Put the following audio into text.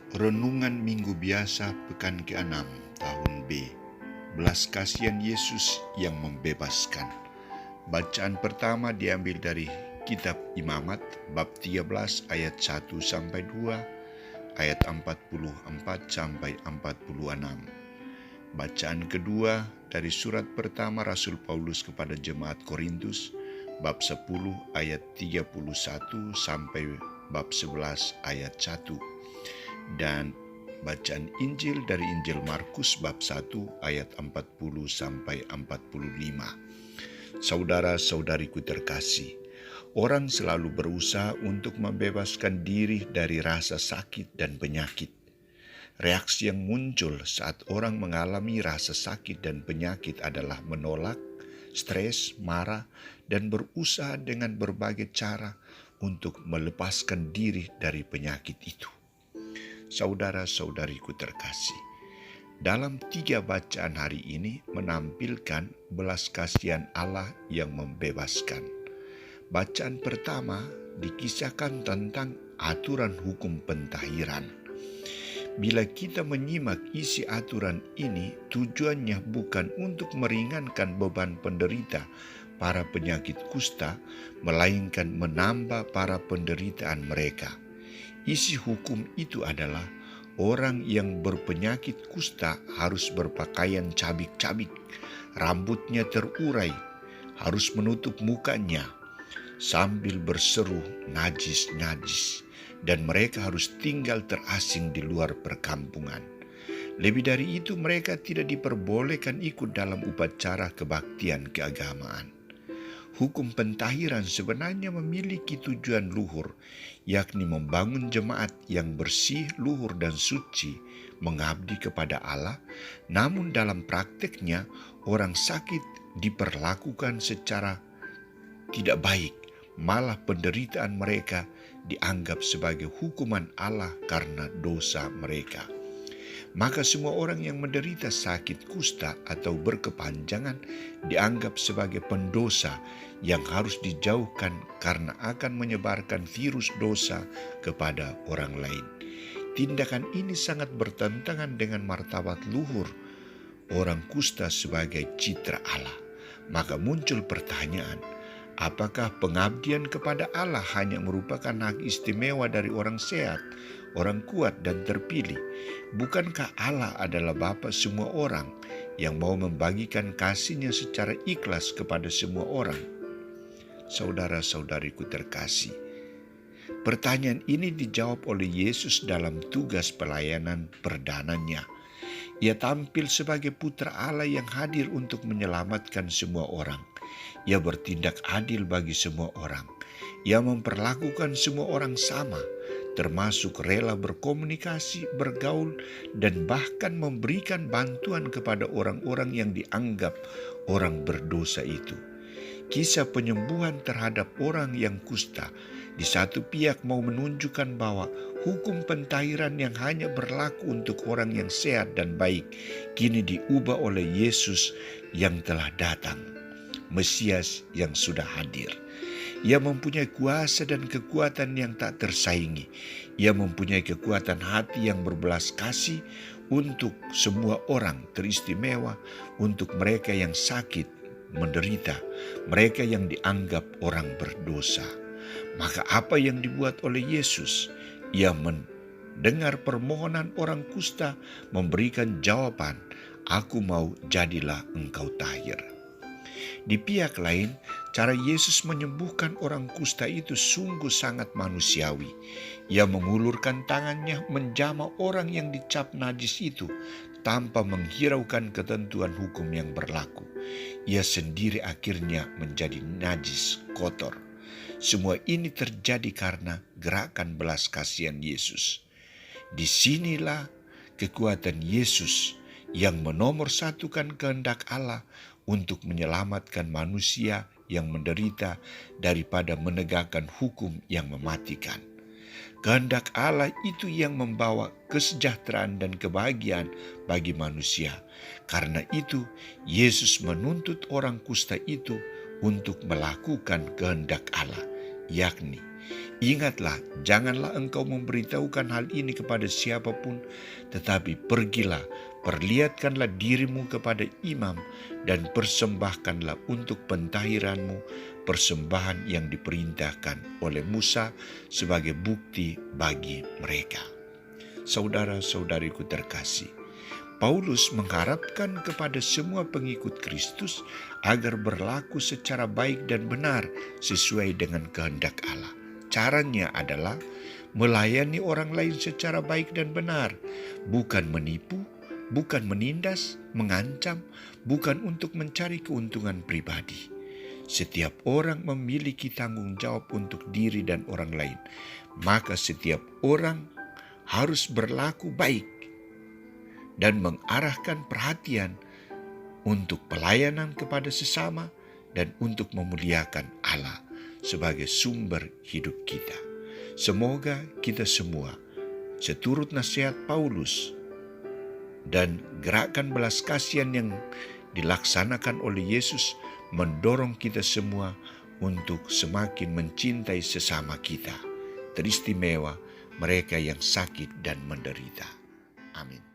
Renungan Minggu Biasa Pekan ke-6 Tahun B. Belas kasihan Yesus yang membebaskan. Bacaan pertama diambil dari Kitab Imamat bab 13 ayat 1 sampai 2, ayat 44 sampai 46. Bacaan kedua dari surat pertama Rasul Paulus kepada jemaat Korintus bab 10 ayat 31 sampai bab 11 ayat 1. Dan bacaan Injil dari Injil Markus bab 1 ayat 40 sampai 45. Saudara-saudariku terkasih, orang selalu berusaha untuk membebaskan diri dari rasa sakit dan penyakit. Reaksi yang muncul saat orang mengalami rasa sakit dan penyakit adalah menolak, stres, marah, dan berusaha dengan berbagai cara untuk melepaskan diri dari penyakit itu. Saudara-saudariku terkasih, dalam 3 bacaan hari ini menampilkan belas kasihan Allah yang membebaskan. Bacaan pertama dikisahkan tentang aturan hukum pentahiran. Bila kita menyimak isi aturan ini, tujuannya bukan untuk meringankan beban penderita para penyakit kusta, melainkan menambah para penderitaan mereka. Isi hukum itu adalah orang yang berpenyakit kusta harus berpakaian cabik-cabik, rambutnya terurai, harus menutup mukanya, sambil berseru najis-najis, dan mereka harus tinggal terasing di luar perkampungan. Lebih dari itu, mereka tidak diperbolehkan ikut dalam upacara kebaktian keagamaan. Hukum pentahiran sebenarnya memiliki tujuan luhur, yakni membangun jemaat yang bersih, luhur, dan suci, mengabdi kepada Allah. Namun dalam prakteknya, orang sakit diperlakukan secara tidak baik, malah penderitaan mereka dianggap sebagai hukuman Allah karena dosa mereka. Maka semua orang yang menderita sakit kusta atau berkepanjangan dianggap sebagai pendosa yang harus dijauhkan karena akan menyebarkan virus dosa kepada orang lain. Tindakan ini sangat bertentangan dengan martabat luhur orang kusta sebagai citra Allah. Maka muncul pertanyaan, apakah pengabdian kepada Allah hanya merupakan hak istimewa dari orang sehat, orang kuat dan terpilih? Bukankah Allah adalah Bapa semua orang yang mau membagikan kasih-Nya secara ikhlas kepada semua orang? Saudara-saudariku terkasih, pertanyaan ini dijawab oleh Yesus dalam tugas pelayanan perdananya. Ia tampil sebagai putra Allah yang hadir untuk menyelamatkan semua orang. Ia bertindak adil bagi semua orang. Ia memperlakukan semua orang sama, termasuk rela berkomunikasi, bergaul, dan bahkan memberikan bantuan kepada orang-orang yang dianggap orang berdosa itu. Kisah penyembuhan terhadap orang yang kusta di satu pihak mau menunjukkan bahwa hukum pentahiran yang hanya berlaku untuk orang yang sehat dan baik kini diubah oleh Yesus yang telah datang, Mesias yang sudah hadir. Ia mempunyai kuasa dan kekuatan yang tak tersaingi. Ia mempunyai kekuatan hati yang berbelas kasih untuk semua orang, teristimewa untuk mereka yang sakit, menderita, mereka yang dianggap orang berdosa. Maka apa yang dibuat oleh Yesus? Ia mendengar permohonan orang kusta, memberikan jawaban, "Aku mau, jadilah engkau tahir." Di pihak lain, cara Yesus menyembuhkan orang kusta itu sungguh sangat manusiawi. Ia mengulurkan tangannya menjamah orang yang dicap najis itu tanpa menghiraukan ketentuan hukum yang berlaku. Ia sendiri akhirnya menjadi najis, kotor. Semua ini terjadi karena gerakan belas kasihan Yesus. Disinilah kekuatan Yesus yang menomorsatukan kehendak Allah untuk menyelamatkan manusia yang menderita daripada menegakkan hukum yang mematikan. Kehendak Allah itu yang membawa kesejahteraan dan kebahagiaan bagi manusia. Karena itu, Yesus menuntut orang kusta itu untuk melakukan kehendak Allah, yakni Ingatlah, janganlah engkau memberitahukan hal ini kepada siapapun, tetapi pergilah, perlihatkanlah dirimu kepada imam, dan persembahkanlah untuk pentahiranmu persembahan yang diperintahkan oleh Musa sebagai bukti bagi mereka. Saudara-saudariku terkasih, Paulus mengharapkan kepada semua pengikut Kristus agar berlaku secara baik dan benar sesuai dengan kehendak Allah. Caranya adalah melayani orang lain secara baik dan benar, bukan menipu, bukan menindas, mengancam, bukan untuk mencari keuntungan pribadi. Setiap orang memiliki tanggung jawab untuk diri dan orang lain, maka setiap orang harus berlaku baik dan mengarahkan perhatian untuk pelayanan kepada sesama dan untuk memuliakan Allah sebagai sumber hidup kita. Semoga kita semua, seturut nasihat Paulus dan gerakan belas kasihan yang dilaksanakan oleh Yesus, mendorong kita semua untuk semakin mencintai sesama kita, teristimewa mereka yang sakit dan menderita. Amin.